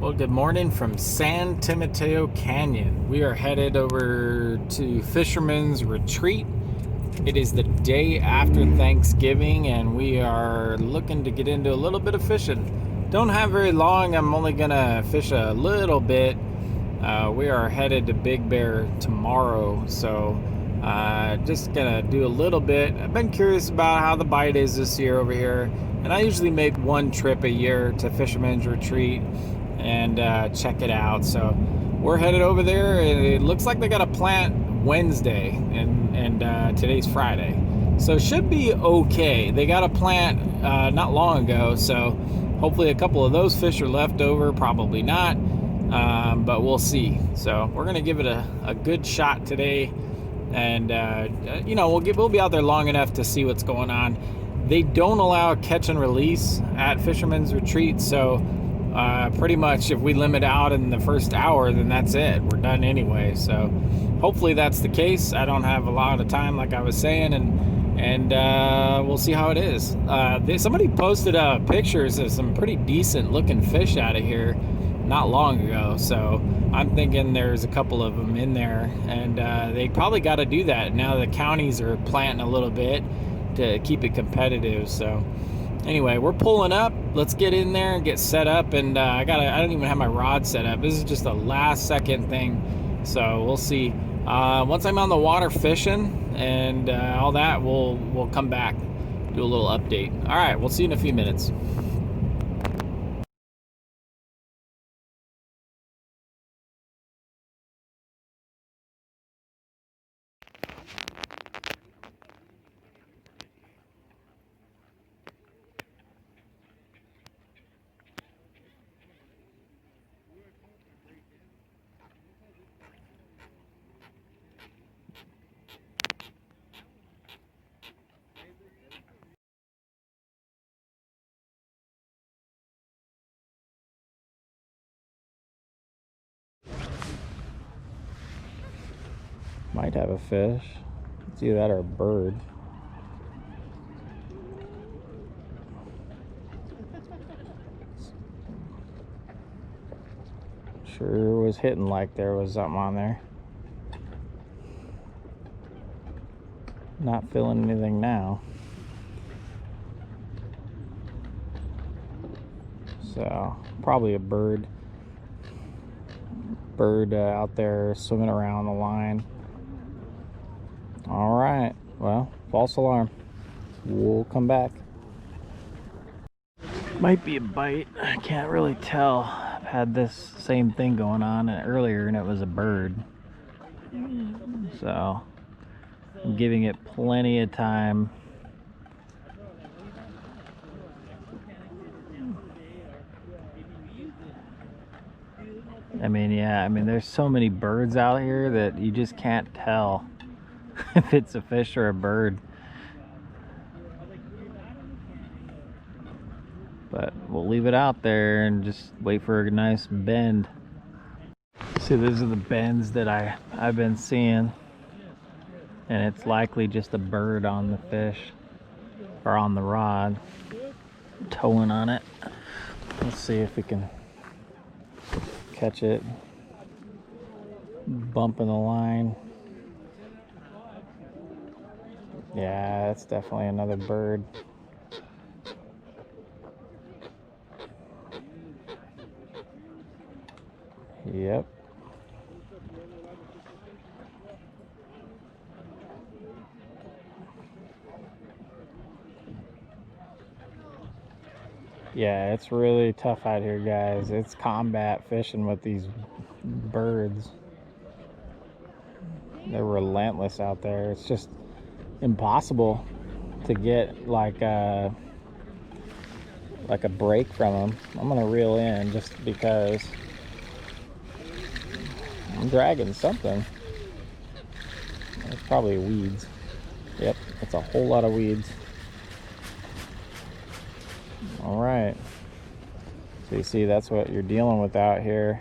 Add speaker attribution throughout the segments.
Speaker 1: Well, good morning from San Timoteo Canyon. We are headed over to Fisherman's Retreat. It is the day after Thanksgiving, and we are looking to get into a little bit of fishing. Don't have very long. I'm only gonna fish a little bit. We are headed to Big Bear tomorrow, so just gonna do a little bit. I've been curious about how the bite is this year over here, and I usually make one trip a year to Fisherman's Retreat and check it out. So we're headed over there, and it looks like they got a plant Wednesday, and today's Friday, so should be okay. They got a plant not long ago, so hopefully a couple of those fish are left over. Probably not, but we'll see. So we're gonna give it a good shot today, and we'll be out there long enough to see what's going on. They don't allow catch and release at Fisherman's Retreat, so pretty much if we limit out in the first hour, then that's it. We're done anyway. So hopefully that's the case. I don't have a lot of time, like I was saying, and we'll see how it is. Somebody posted pictures of some pretty decent looking fish out of here not long ago, so I'm thinking there's a couple of them in there, and they probably got to do that now. The counties are planting a little bit to keep it competitive. So anyway, we're pulling up. Let's get in there and get set up. And I don't even have my rod set up. This is just a last second thing. So we'll see. Once I'm on the water fishing and all that, we'll come back, do a little update. All right, we'll see you in a few minutes. Might have a fish. It's either that or a bird. Sure was hitting like there was something on there. Not feeling anything now. So probably a bird. Out there swimming around the line. All right, well, false alarm. We'll come back. Might be a bite. I can't really tell. I've had this same thing going on earlier, and it was a bird. So I'm giving it plenty of time. I mean, there's so many birds out here that you just can't tell if it's a fish or a bird. But we'll leave it out there and just wait for a nice bend. See, these are the bends that I've been seeing, and it's likely just a bird on the fish or on the rod, towing on it. Let's see if we can catch it bumping the line. Yeah, that's definitely another bird. Yep. Yeah, it's really tough out here, guys. It's combat fishing with these birds. They're relentless out there. It's just impossible to get like a break from them. I'm gonna reel in just because I'm dragging something. It's probably weeds. Yep, it's a whole lot of weeds. All right, so you see, that's what you're dealing with out here.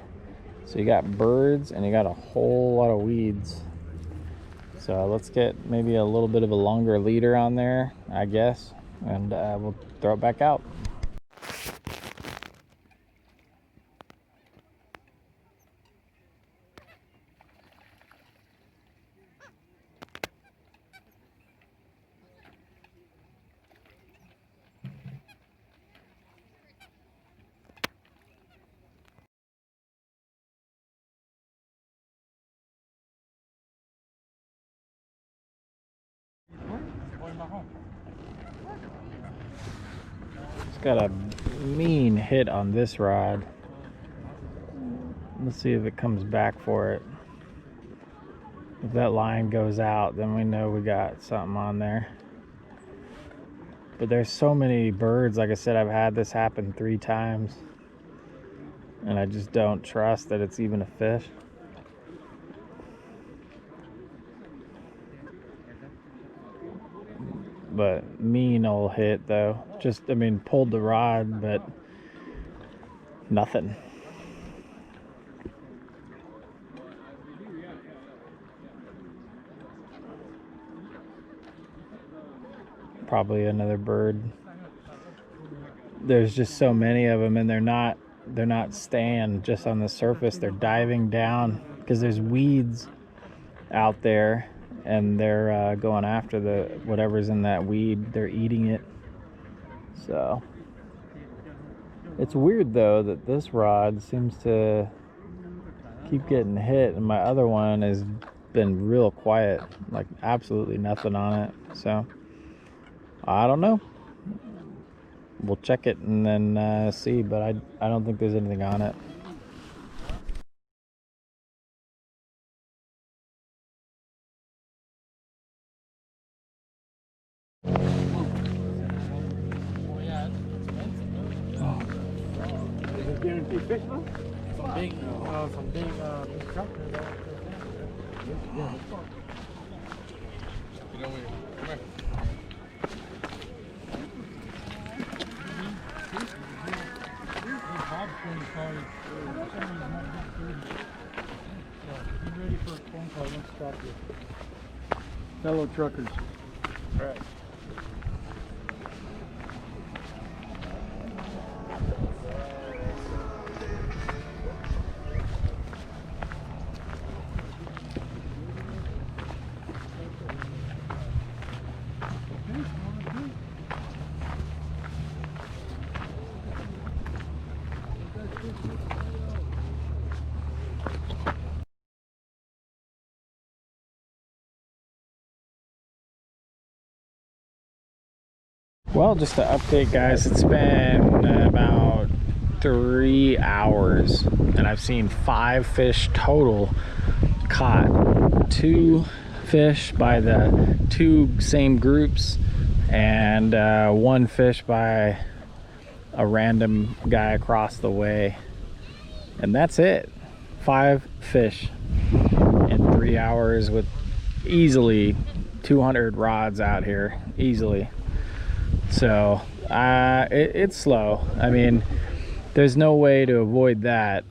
Speaker 1: So you got birds and you got a whole lot of weeds. So let's get maybe a little bit of a longer leader on there, I guess, and we'll throw it back out. It's got a mean hit on this rod. Let's see if it comes back for it. If that line goes out, then we know we got something on there. But there's so many birds. Like I said, I've had this happen 3 times. And I just don't trust that it's even a fish. But mean old hit though. Just, I mean, pulled the rod, but nothing. Probably another bird. There's just so many of them, and they're not staying just on the surface. They're diving down because there's weeds out there, and they're going after the whatever's in that weed. They're eating it. So it's weird though that this rod seems to keep getting hit, and my other one has been real quiet, like absolutely nothing on it. So I don't know. We'll check it and then see, but I don't think there's anything on it.
Speaker 2: Guarantee fish though? Some big instructors. Yeah, that's fine. You know, come here. Be ready for a phone call. Let's stop you. Fellow truckers. All right.
Speaker 1: Well, just to update, guys, it's been about 3 hours, and I've seen 5 fish total caught. 2 fish by the 2 same groups, and 1 fish by a random guy across the way. And that's it. 5 fish in 3 hours with easily 200 rods out here, easily. So it's slow. I mean, there's no way to avoid that.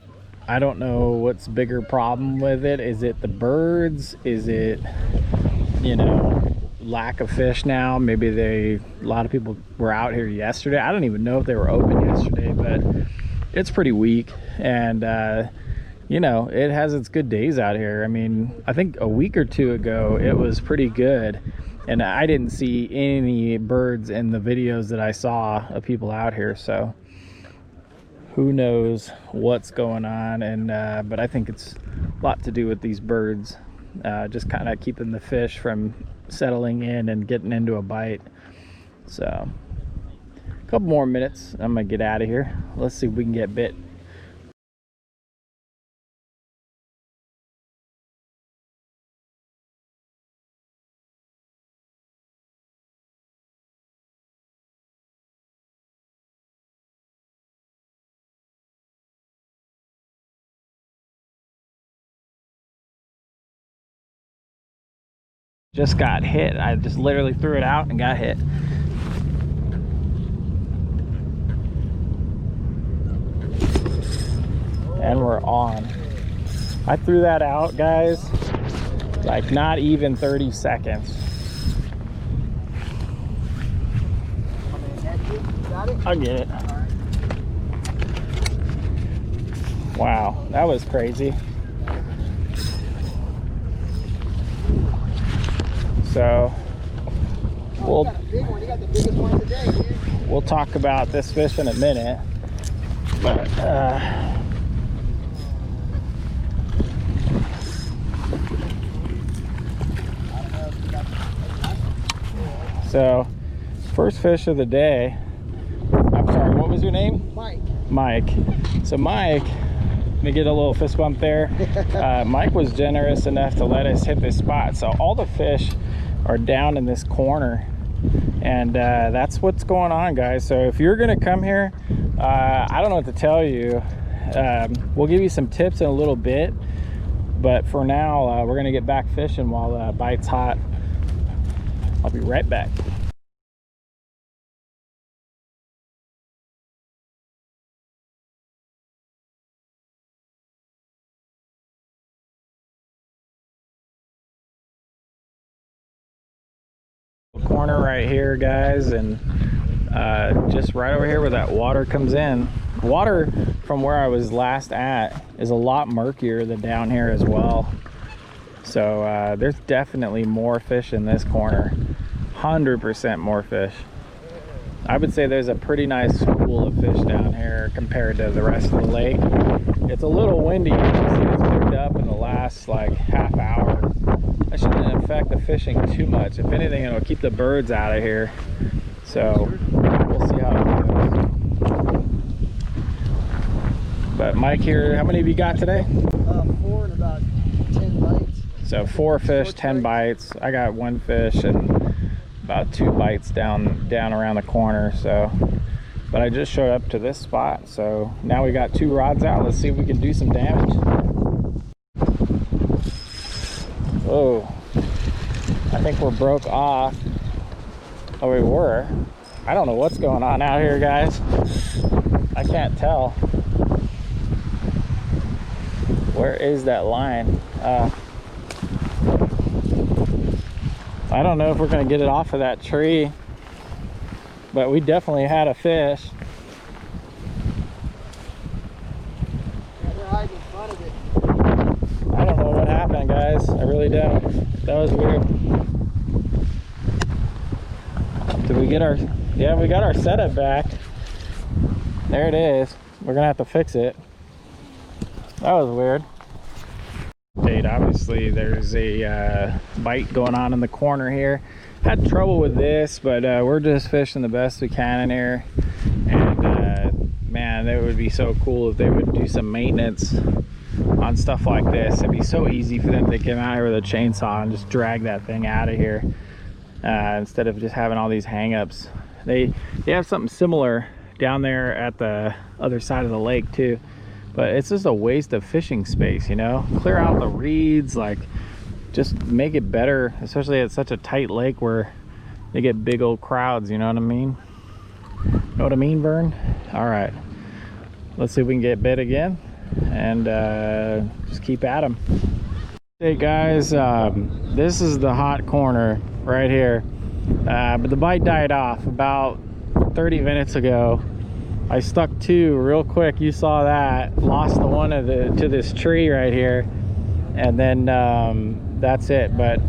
Speaker 1: I don't know what's bigger problem with it. Is it the birds? Is it, you know, lack of fish now? Maybe a lot of people were out here yesterday. I don't even know if they were open yesterday, but it's pretty weak. And you know, it has its good days out here. I mean, I think a week or 2 ago it was pretty good. And I didn't see any birds in the videos that I saw of people out here, so who knows what's going on. And but I think it's a lot to do with these birds, just kind of keeping the fish from settling in and getting into a bite. So a couple more minutes, I'm gonna get out of here. Let's see if we can get bit. Just got hit. I just literally threw it out and got hit. And we're on. I threw that out, guys, like not even 30 seconds. I'll get it. Wow, that was crazy. So we'll talk about this fish in a minute, but So, first fish of the day. I'm sorry, what was your name?
Speaker 3: Mike.
Speaker 1: Mike. So Mike, let me get a little fist bump there. Mike was generous enough to let us hit this spot. So all the fish are down in this corner, and that's what's going on, guys. So if you're gonna come here, I don't know what to tell you. We'll give you some tips in a little bit, but for now, we're gonna get back fishing while the bite's hot. I'll be right back. Corner right here, guys, and just right over here where that water comes in. Water from where I was last at is a lot murkier than down here as well. So there's definitely more fish in this corner. 100% more fish. I would say there's a pretty nice school of fish down here compared to the rest of the lake. It's a little windy. You can see it's picked up in the last like half hour. That shouldn't affect the fishing too much. If anything, it'll keep the birds out of here. So we'll see how it goes. But Mike here, how many have you got today?
Speaker 3: 4 and about 10 bites.
Speaker 1: So 4 fish, 10 bites. I got 1 fish and about 2 bites down around the corner. So, but I just showed up to this spot. So now we got 2 rods out. Let's see if we can do some damage. Oh, I think we're broke off. Oh, we were. I don't know what's going on out here, guys. I can't tell. Where is that line? I don't know if we're gonna get it off of that tree, but we definitely had a fish.
Speaker 3: Yeah, they're hiding in front of it.
Speaker 1: I don't know what happened, guys. I really don't. That was weird. Did we get our... Yeah, we got our setup back. There it is. We're gonna have to fix it. That was weird. Obviously there's a bite going on in the corner here. Had trouble with this, but we're just fishing the best we can in here. And man, it would be so cool if they would do some maintenance on stuff like this. It'd be so easy for them to come out here with a chainsaw and just drag that thing out of here, instead of just having all these hang-ups. They have something similar down there at the other side of the lake too, but it's just a waste of fishing space, you know. Clear out the reeds, like just make it better, especially at such a tight lake where they get big old crowds, you know what I mean? Know what I mean, Vern? All right, let's see if we can get bit again and just keep at them. Hey guys, this is the hot corner right here, but the bite died off about 30 minutes ago. I stuck 2 real quick. You saw that. Lost the one to this tree right here, and then that's it. But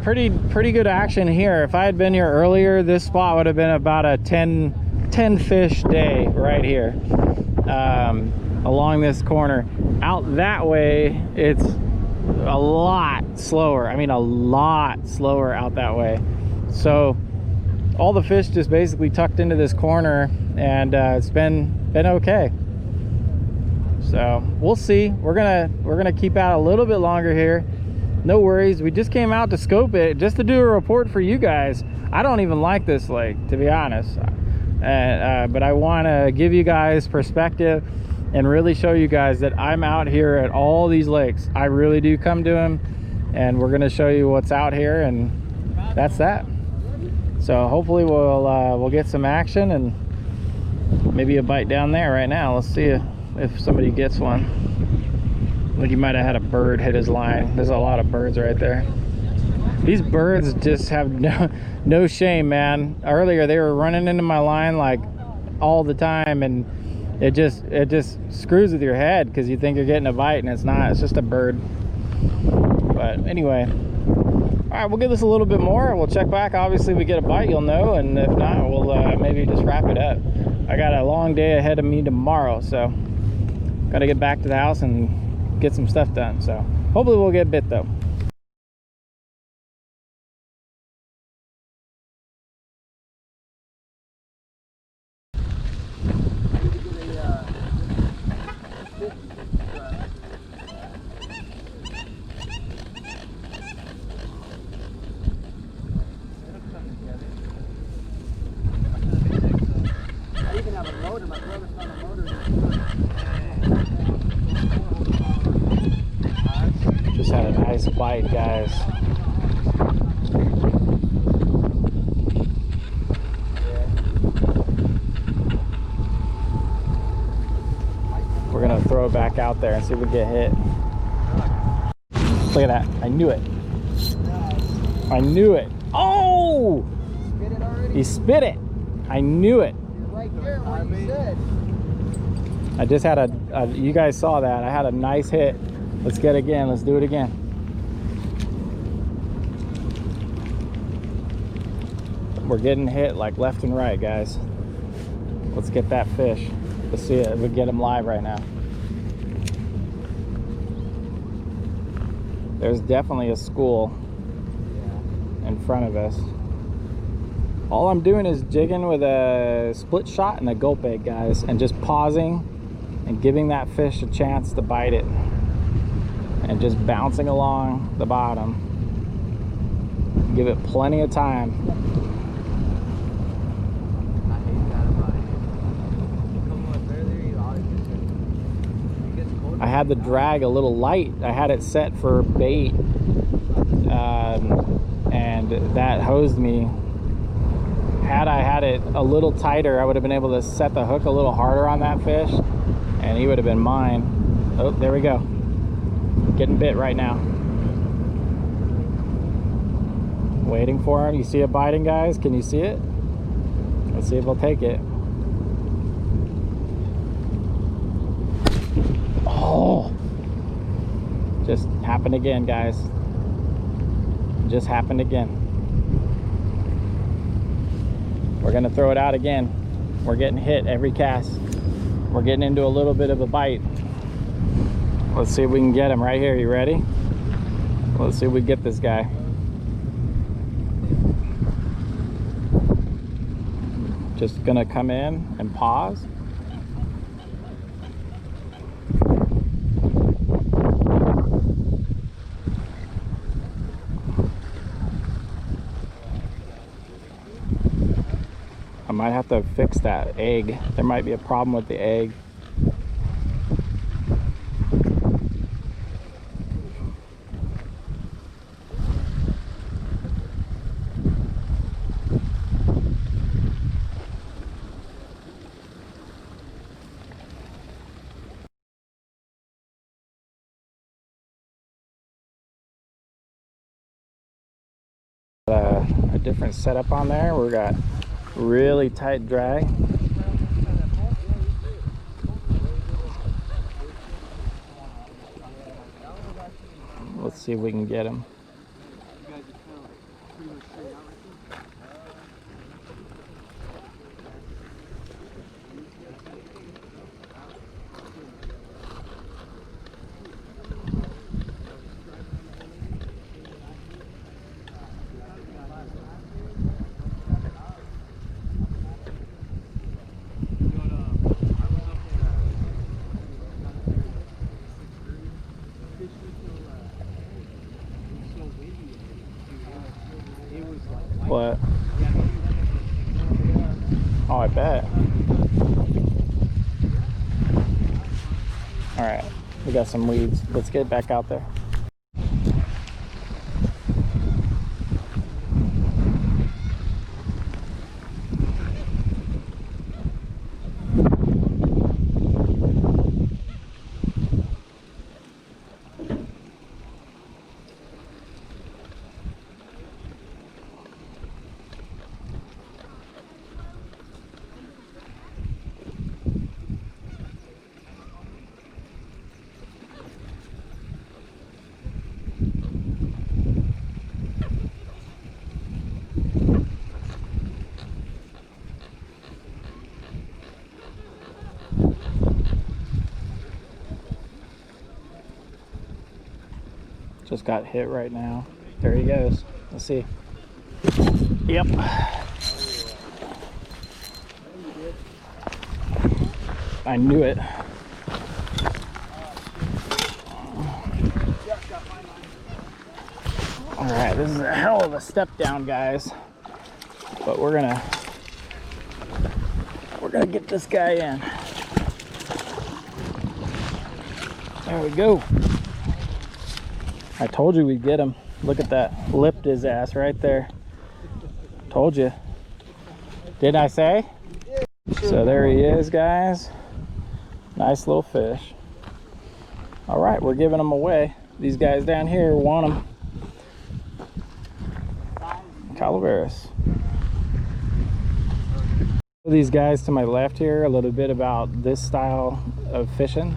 Speaker 1: pretty good action here. If I had been here earlier, this spot would have been about a 10 fish day right here, along this corner. Out that way, it's a lot slower. I mean, a lot slower out that way. So all the fish just basically tucked into this corner, and it's been okay. So we'll see. We're gonna keep out a little bit longer here. No worries. We just came out to scope it just to do a report for you guys. I don't even like this lake, to be honest, but I want to give you guys perspective and really show you guys that I'm out here at all these lakes. I really do come to them, and we're gonna show you what's out here, and that's that. So hopefully we'll get some action and maybe a bite down there right now. Let's see if somebody gets one. Like, he might have had a bird hit his line. There's a lot of birds right there. These birds just have no shame, man. Earlier they were running into my line like all the time, and it just screws with your head because you think you're getting a bite and it's not. It's just a bird. But anyway, all right, we'll give this a little bit more. We'll check back. Obviously, if we get a bite, you'll know, and if not, we'll maybe just wrap it up. I got a long day ahead of me tomorrow, so got to get back to the house and get some stuff done. So hopefully we'll get bit though. had a nice bite, guys. We're gonna throw it back out there and see if we get hit. Look at that. I knew it. I knew it. Oh!
Speaker 3: Spit it already?
Speaker 1: He spit it. I knew it.
Speaker 3: You're right there where you said.
Speaker 1: I just had a, you guys saw that. I had a nice hit. Let's get it again. Let's do it again. We're getting hit like left and right, guys. Let's get that fish. Let's see it. We'll get him live right now. There's definitely a school in front of us. All I'm doing is jigging with a split shot and a gulp egg, guys, and just pausing and giving that fish a chance to bite it, and just bouncing along the bottom. Give it plenty of time. I had the drag a little light. I had it set for bait, and that hosed me. Had I had it a little tighter, I would have been able to set the hook a little harder on that fish, and he would have been mine. Oh, there we go. Getting bit right now. Waiting for him. You see it biting, guys? Can you see it? Let's see if he'll take it. Oh! Just happened again, guys. Just happened again. We're gonna throw it out again. We're getting hit every cast. We're getting into a little bit of a bite. Let's see if we can get him right here. You ready? Let's see if we get this guy. Just gonna come in and pause. I might have to fix that egg. There might be a problem with the egg. A different setup on there. We got really tight drag. Let's see if we can get him. What? Oh, I bet. All right, we got some weeds. Let's get back out there. Just got hit right now. There he goes. Let's see. Yep. I knew it. All right, this is a hell of a step down, guys. But we're gonna get this guy in. There we go. I told you we'd get him. Look at that. Lipped his ass right there. Told you. Didn't I say? So there he is, guys. Nice little fish. All right, we're giving them away. These guys down here want them. Calaveras. These guys to my left here, a little bit about this style of fishing.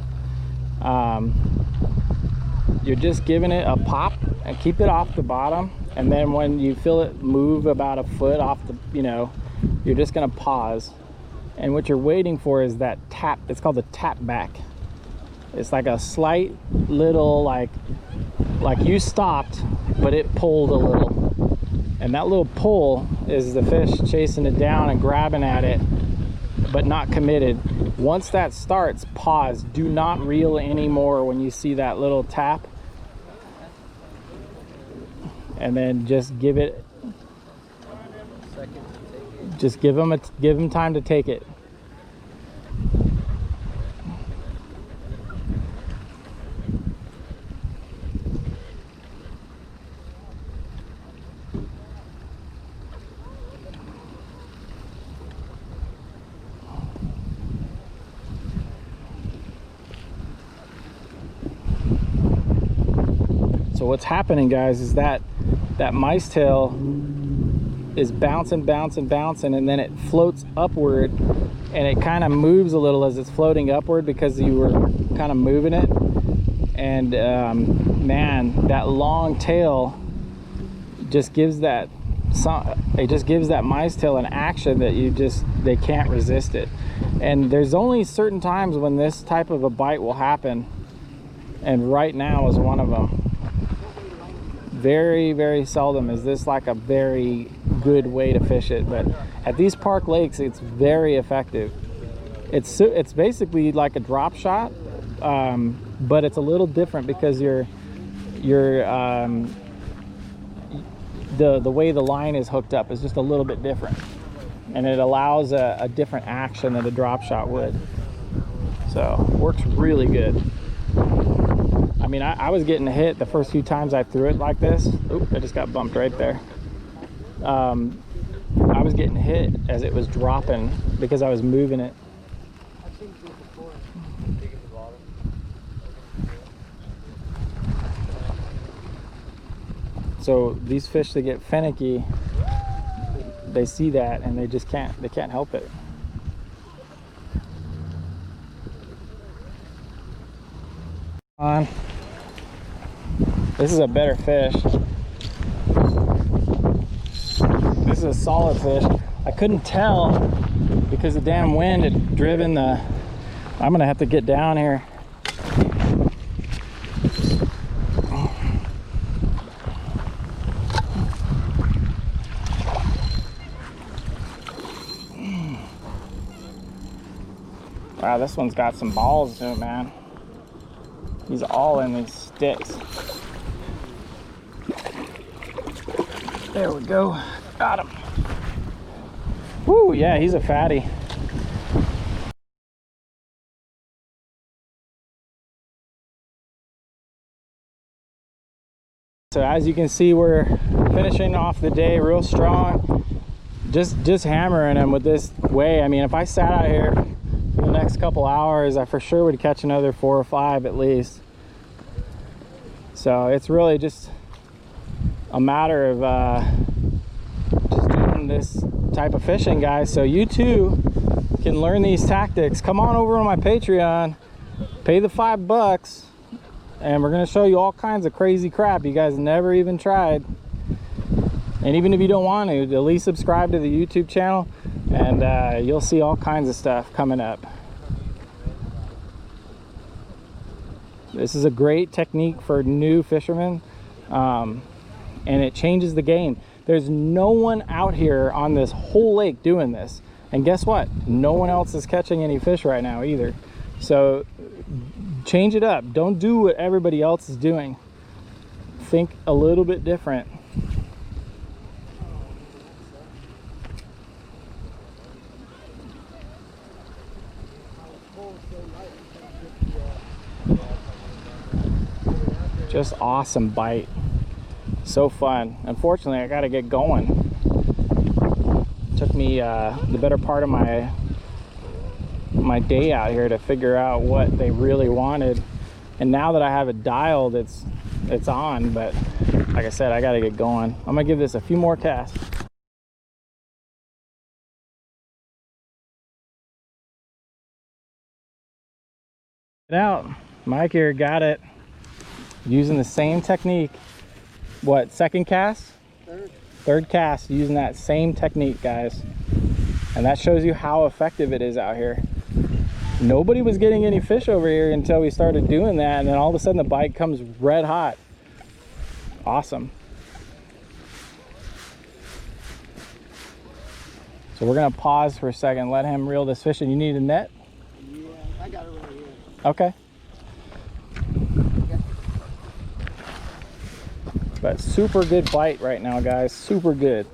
Speaker 1: You're just giving it a pop and keep it off the bottom, and then when you feel it move about a foot off the, you're just gonna pause, and what you're waiting for is that tap. It's called the tap back. It's like a slight little, like you stopped but it pulled a little, and that little pull is the fish chasing it down and grabbing at it but not committed. Once that starts, pause. Do not reel anymore when you see that little tap, and then just give it, just give them time to take it. So what's happening, guys, is that mice tail is bouncing, and then it floats upward, and it kind of moves a little as it's floating upward because you were kind of moving it. And man, that long tail just gives that mice tail an action that they can't resist it. And there's only certain times when this type of a bite will happen, and right now is one of them. Very, very seldom is this like a very good way to fish it, but at these park lakes it's very effective. It's basically like a drop shot, but it's a little different because the way the line is hooked up is just a little bit different, and it allows a different action that a drop shot would. So works really good. I mean, I was getting hit the first few times I threw it like this. Oop, I just got bumped right there. I was getting hit as it was dropping because I was moving it. So these fish that get finicky, they see that and they can't help it. On. This is a better fish. This is a solid fish. I couldn't tell because the damn wind had driven the... I'm gonna have to get down here. Wow, this one's got some balls to it, man. He's all in these sticks. There we go. Got him. Woo, yeah, he's a fatty. So as you can see, we're finishing off the day real strong. Just hammering him with this way. I mean, if I sat out here for the next couple hours, I for sure would catch another 4 or 5 at least. So it's really just a matter of just doing this type of fishing, guys. So you too can learn these tactics. Come on over on my Patreon, pay the $5, and we're gonna show you all kinds of crazy crap you guys never even tried. And even if you don't want to, at least subscribe to the YouTube channel, and you'll see all kinds of stuff coming up. This is a great technique for new fishermen, and it changes the game. There's no one out here on this whole lake doing this, and guess what? No one else is catching any fish right now either. So change it up. Don't do what everybody else is doing. Think a little bit different. Just awesome bite. So fun. Unfortunately, I gotta get going. Took me the better part of my day out here to figure out what they really wanted. And now that I have it dialed, it's on, but like I said, I gotta get going. I'm gonna give this a few more casts. Get out. Mike here got it. Using the same technique. What, second cast? Third cast, using that same technique, guys. And that shows you how effective it is out here. Nobody was getting any fish over here until we started doing that, and then all of a sudden the bite comes red hot. Awesome. So we're gonna pause for a second, let him reel this fish in. You need a net?
Speaker 3: Yeah, I got it right here.
Speaker 1: Okay. But super good bite right now, guys, super good.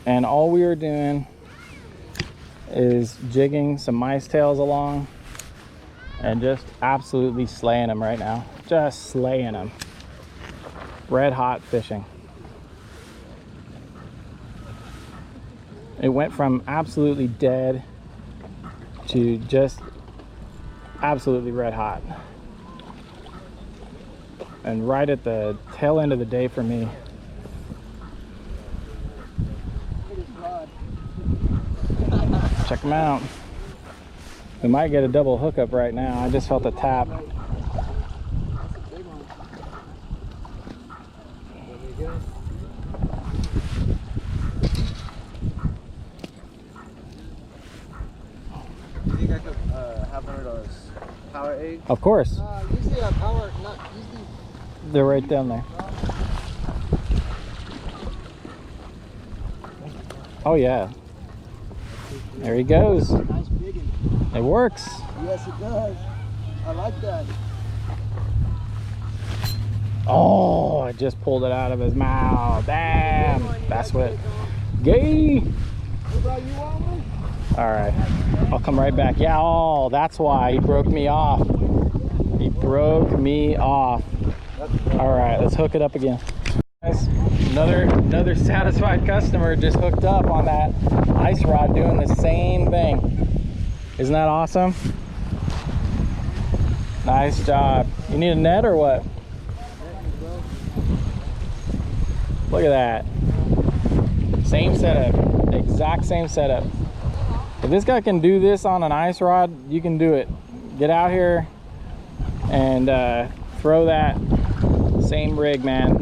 Speaker 1: And all we are doing is jigging some mice tails along and just absolutely slaying them right now. Just slaying them. Red hot fishing. It went from absolutely dead to just absolutely red hot. And right at the tail end of the day for me. Check them out. We might get a double hookup right now. I just felt a tap.
Speaker 3: You think I could have one of those power eggs?
Speaker 1: Of course.
Speaker 3: Usually a power, not usually.
Speaker 1: They're right down there. Oh yeah. There he goes.
Speaker 3: Nice big one.
Speaker 1: It works.
Speaker 3: Yes, it does. I like that.
Speaker 1: Oh, I just pulled it out of his mouth. Damn. That's what. Gay.
Speaker 3: Hey, bro, you want one?
Speaker 1: All right. I'll come right back. Yeah. Oh, that's why he broke me off. He broke me off. All right. Let's hook it up again. Guys, another satisfied customer just hooked up on that ice rod doing the same thing. Isn't that awesome? Nice job. You need a net or what? Look at that. Same setup. Exact same setup. If this guy can do this on an ice rod, you can do it. Get out here and throw that same rig, man.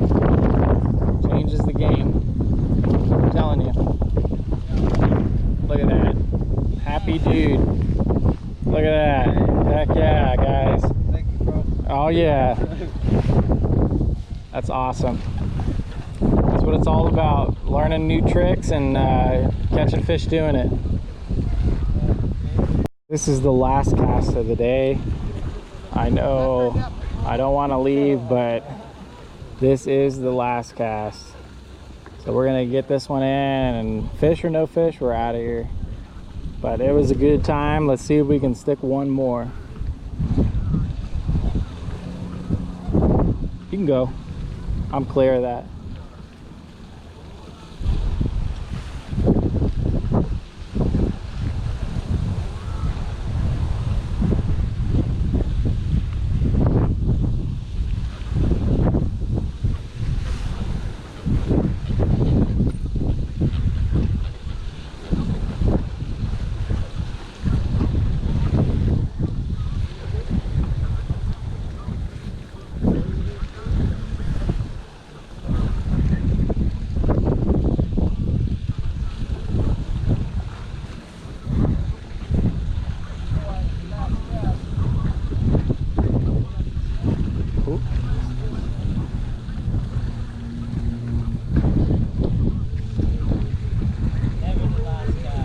Speaker 1: Changes the game. I'm telling you. Look at that. Happy dude. Look at that. Heck yeah, guys.
Speaker 3: Thank you, bro.
Speaker 1: Oh yeah. That's awesome. That's what it's all about. Learning new tricks and catching fish doing it. This is the last cast of the day. I know I don't want to leave, but this is the last cast. So we're gonna get this one in, and fish or no fish, we're out of here. But it was a good time. Let's see if we can stick one more. You can go. I'm clear of that.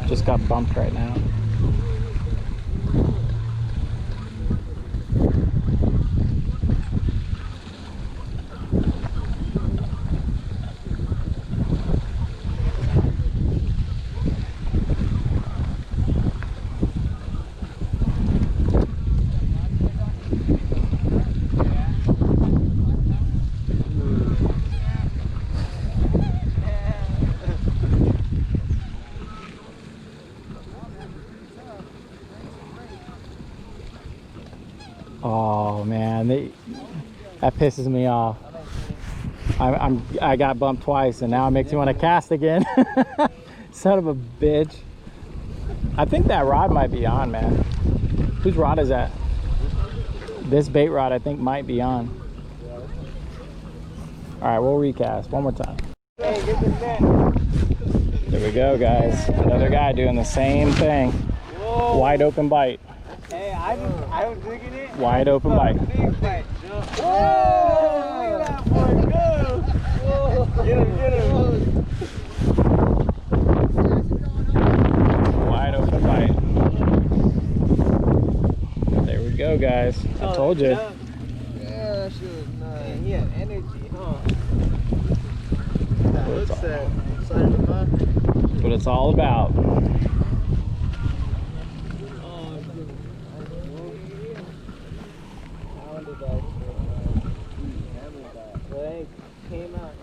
Speaker 1: Just got bumped right now. Oh man, that pisses me off. I got bumped twice, and now it makes me want to cast again. Son of a bitch. I think that rod might be on, man. Whose rod is that? This bait rod, I think, might be on. All right, we'll recast one more time.
Speaker 3: Hey, get the net.
Speaker 1: There we go, guys. Another guy doing the same thing.
Speaker 3: Whoa.
Speaker 1: Wide open bite.
Speaker 3: Hey, I was digging it.
Speaker 1: Wide open bite.
Speaker 3: Big bite. Whoa! Look at that boy go! Whoa! Get him, get him.
Speaker 1: Wide open bite. There we go, guys. I told you.
Speaker 3: Yeah, that shit was nice. He had energy, huh? What's that?
Speaker 1: That's what it's all about.
Speaker 3: Came out.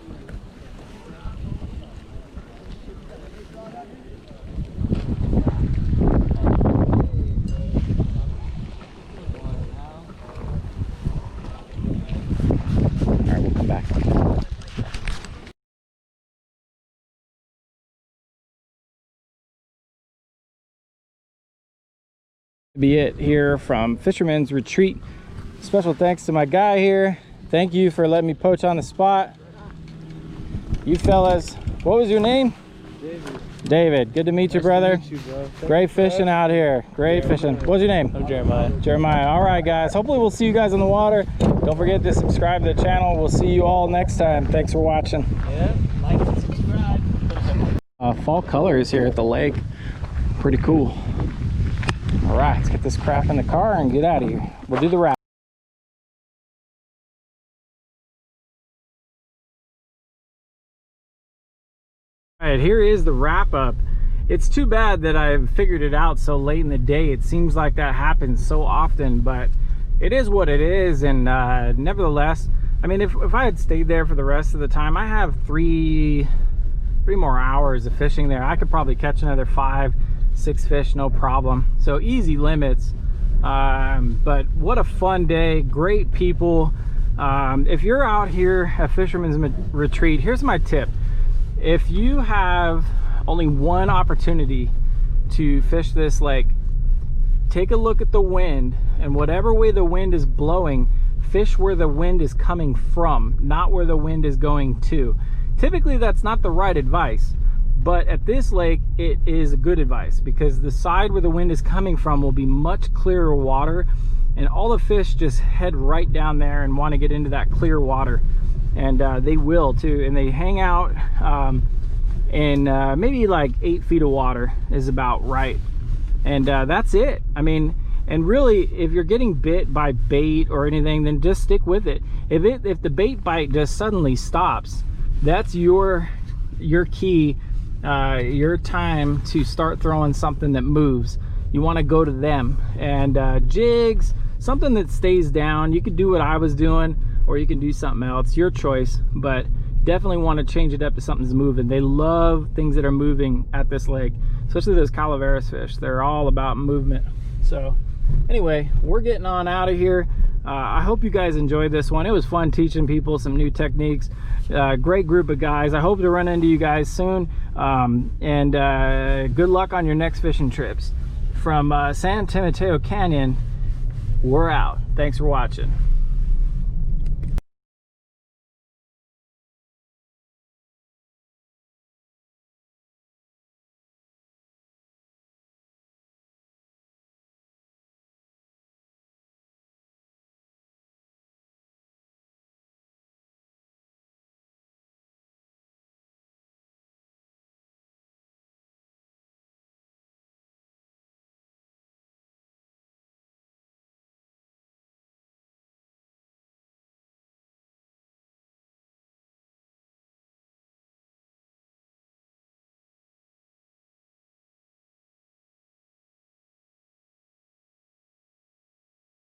Speaker 1: All right, we'll come back. Be it here from Fisherman's Retreat. Special thanks to my guy here. Thank you for letting me poach on the spot. You fellas, what was your name?
Speaker 3: David.
Speaker 1: David, good to meet you, brother.
Speaker 3: Meet you, bro.
Speaker 1: Great fishing out here. Great fishing. What's your name?
Speaker 3: I'm Jeremiah.
Speaker 1: Jeremiah. All right, guys. Hopefully we'll see you guys on the water. Don't forget to subscribe to the channel. We'll see you all next time. Thanks for watching.
Speaker 3: Yeah, like and subscribe.
Speaker 1: Fall colors here at the lake. Pretty cool. All right, let's get this crap in the car and get out of here. We'll do the wrap. All right, here is the wrap up. It's too bad that I've figured it out so late in the day. It seems like that happens so often, but it is what it is. And nevertheless, I mean, if I had stayed there for the rest of the time, I have three more hours of fishing there. I could probably catch another 5-6 fish, no problem. So easy limits. But what a fun day. Great people. If you're out here at Fisherman's Retreat, here's my tip. If you have only one opportunity to fish this lake, take a look at the wind, and whatever way the wind is blowing, fish where the wind is coming from, not where the wind is going to. Typically that's not the right advice, but at this lake it is good advice, because the side where the wind is coming from will be much clearer water, and all the fish just head right down there and want to get into that clear water. And they will too, and they hang out in maybe like 8 feet of water is about right. And that's it. I mean, and really, if you're getting bit by bait or anything, then just stick with it. If the bait bite just suddenly stops, that's your key, your time to start throwing something that moves. You want to go to them. And jigs, something that stays down. You could do what I was doing, or you can do something else, your choice, but definitely want to change it up to something that's moving. They love things that are moving at this lake, especially those calaveras fish. They're all about movement. So anyway, we're getting on out of here. I hope you guys enjoyed this one. It was fun teaching people some new techniques. Great group of guys. I hope to run into you guys soon, and good luck on your next fishing trips. From San Mateo Canyon, we're out. Thanks for watching.